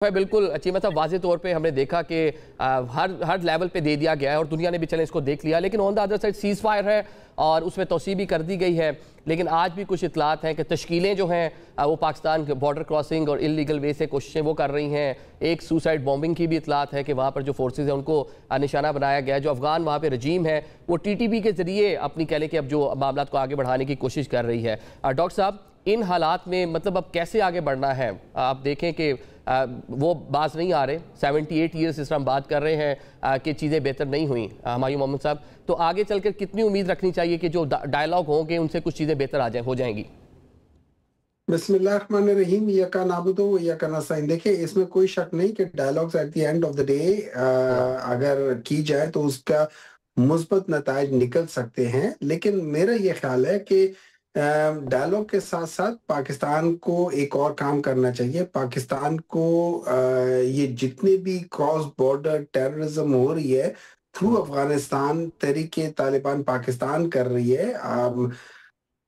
भाई बिल्कुल अच्छी मतलब वाज़े तौर पे हमने देखा कि हर लेवल पे दे दिया गया है और दुनिया ने भी चैलेंज को देख लिया, लेकिन on the other side seize fire है और उसमें तोसी भी कर दी गई है। लेकिन आज भी कुछ इतलात हैं कि तश्कीलें जो हैं वो पाकिस्तान बॉर्डर क्रॉसिंग और इलीगल वे से कोशिशें वो कर रही हैं। एक सुसाइड बॉम्बिंग की भी इतलात है कि वहाँ पर जो फोर्सेज हैं उनको निशाना बनाया गया है। जो अफगान वहाँ पर रजीम है वो TTP के ज़रिए अपनी कह लें कि अब जो मामला को आगे बढ़ाने की कोशिश कर रही है। डॉक्टर साहब, इन हालात में मतलब अब कैसे आगे बढ़ना है? आप देखें कि वो बाज नहीं आ रहे, 78 ईयर्स इस तरह हम बात कर रहे हैं कि चीज़ें बेहतर नहीं हुई हुमायूं मोहम्मद साहब, तो आगे चलकर कितनी उम्मीद रखनी चाहिए कि जो डायलॉग होंगे उनसे कुछ चीज़ें बेहतर हो जाएंगी? बिस्मिल्लाहिर्रहमानिर्रहीम, इय्याका नअबुदु व इय्याका नस्तईन। देखिए, इसमें कोई शक नहीं कि dialogues at the end of the day अगर की जाए तो उसका मुस्बत नताइज निकल सकते हैं। लेकिन मेरा ये ख्याल है कि डायलॉग के साथ साथ पाकिस्तान को एक और काम करना चाहिए। पाकिस्तान को ये जितने भी क्रॉस बॉर्डर टेररिज्म हो रही है थ्रू अफगानिस्तान, तहरीके तालिबान पाकिस्तान कर रही है,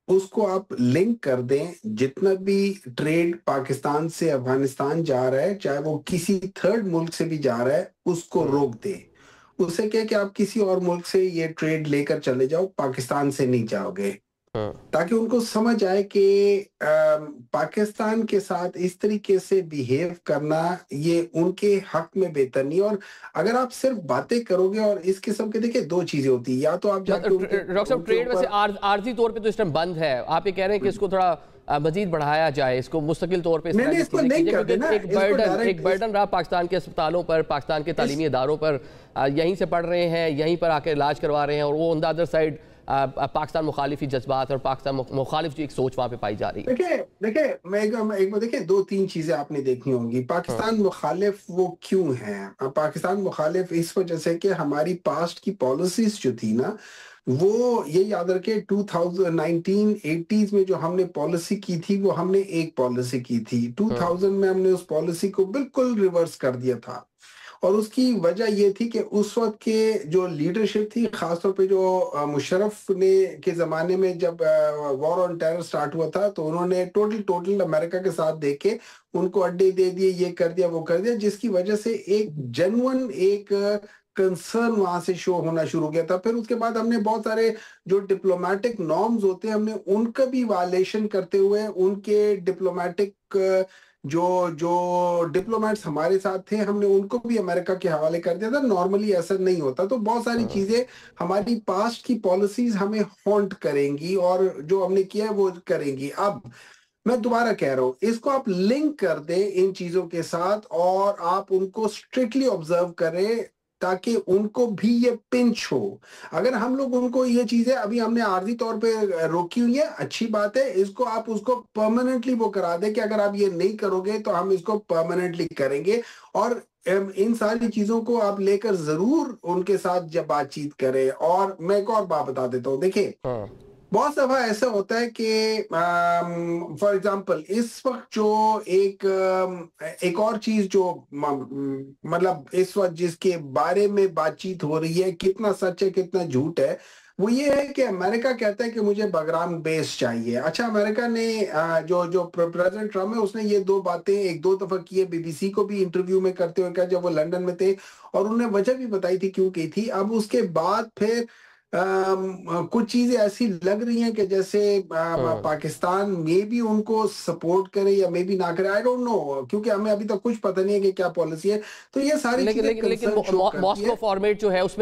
उसको आप लिंक कर दें। जितना भी ट्रेड पाकिस्तान से अफगानिस्तान जा रहा है, चाहे वो किसी थर्ड मुल्क से भी जा रहा है, उसको रोक दें। उससे क्या कि आप किसी और मुल्क से ये ट्रेड लेकर चले जाओ, पाकिस्तान से नहीं जाओगे, ताकि उनको समझ आए कि पाकिस्तान के साथ इस तरीके से बिहेव करना ये उनके हक में बेहतर नहीं। और अगर आप सिर्फ बातें करोगे और इस किस्म के, देखिए दो चीजें होती है, या तो आप जाके डॉक्टर साहब ट्रेड वैसे आर्जी तौर पे तो इस टाइम बंद है, आप ये कह रहे हैं कि इसको थोड़ा मजीद बढ़ाया जाए, इसको मुस्तकिल तौर पे एक बर्डन रहा पाकिस्तान के अस्पतालों पर, पाकिस्तान के तालीमी इदारों पर, यहीं से पढ़ रहे हैं, यहीं पर आकर इलाज करवा रहे हैं, और वो on the other side Pakistan मुखालिफी जज्बात और पाकिस्तान मुखालिफ जो एक सोच वहाँ पे पाई जा रही है। देखिए मैं एक बार, देखिए दो तीन चीजें आपने देखनी होंगी। पाकिस्तान मुखालिफ वो क्यों है? पाकिस्तान मुखालिफ इस वजह से कि हमारी पास्ट की पॉलिसीज जो थी ना, वो ये याद रखे 2019-80s में जो हमने पॉलिसी की थी, वो हमने एक पॉलिसी की थी। 2000 में हमने उस पॉलिसी को बिल्कुल रिवर्स कर दिया था। और उसकी वजह ये थी कि उस वक्त के जो लीडरशिप थी, खासतौर पे जो मुशर्रफ ने के ज़माने में जब वॉर ऑन टेरर स्टार्ट हुआ था, तो उन्होंने टोटल अमेरिका के साथ देके उनको अड्डे दे दिए, ये कर दिया वो कर दिया, जिसकी वजह से एक जेन्युइन एक कंसर्न वहां से शो होना शुरू हो गया था। फिर उसके बाद हमने बहुत सारे जो डिप्लोमेटिक नॉर्म्स होते हैं, हमने उनका भी वायलेशन करते हुए उनके डिप्लोमेटिक जो जो डिप्लोमेट्स हमारे साथ थे, हमने उनको भी अमेरिका के हवाले कर दिया था। नॉर्मली ऐसा नहीं होता। तो बहुत सारी चीजें हमारी पास्ट की पॉलिसीज हमें हॉन्ट करेंगी और जो हमने किया है वो करेंगी। अब मैं दोबारा कह रहा हूं, इसको आप लिंक कर दें इन चीजों के साथ और आप उनको स्ट्रिक्टली ऑब्जर्व करें, ताकि उनको भी ये पिंच हो। अगर हम लोग उनको ये चीजें अभी हमने आर्जी तौर पे रोकी हुई है, अच्छी बात है, इसको आप उसको परमानेंटली वो करा दे कि अगर आप ये नहीं करोगे तो हम इसको परमानेंटली करेंगे। और इन सारी चीजों को आप लेकर जरूर उनके साथ जब बातचीत करें। और मैं एक और बात बता देता हूँ, देखिए बहुत दफा ऐसा होता है कि फॉर एग्जांपल इस वक्त जो एक और चीज जो मतलब इस वक्त जिसके बारे में बातचीत हो रही है, कितना सच है कितना झूठ है, वो ये है कि अमेरिका कहता है कि मुझे बगराम बेस चाहिए। अच्छा, अमेरिका ने जो प्रेसिडेंट ट्रम्प है, उसने ये दो बातें एक दो दफा की है, BBC को भी इंटरव्यू में करते हुए कहा जब वो लंदन में थे, और उन्होंने वजह भी बताई थी क्यों की थी। अब उसके बाद फिर कुछ चीजें ऐसी लग रही हैं कि जैसे पाकिस्तान मे भी उनको सपोर्ट करे या मे भी ना करे, आई डोंट नो, क्योंकि हमें अभी तक कुछ पता नहीं है कि क्या पॉलिसी है। तो ये सारी चीजें लेकिन मॉस्को फॉर्मेट जो है उसमें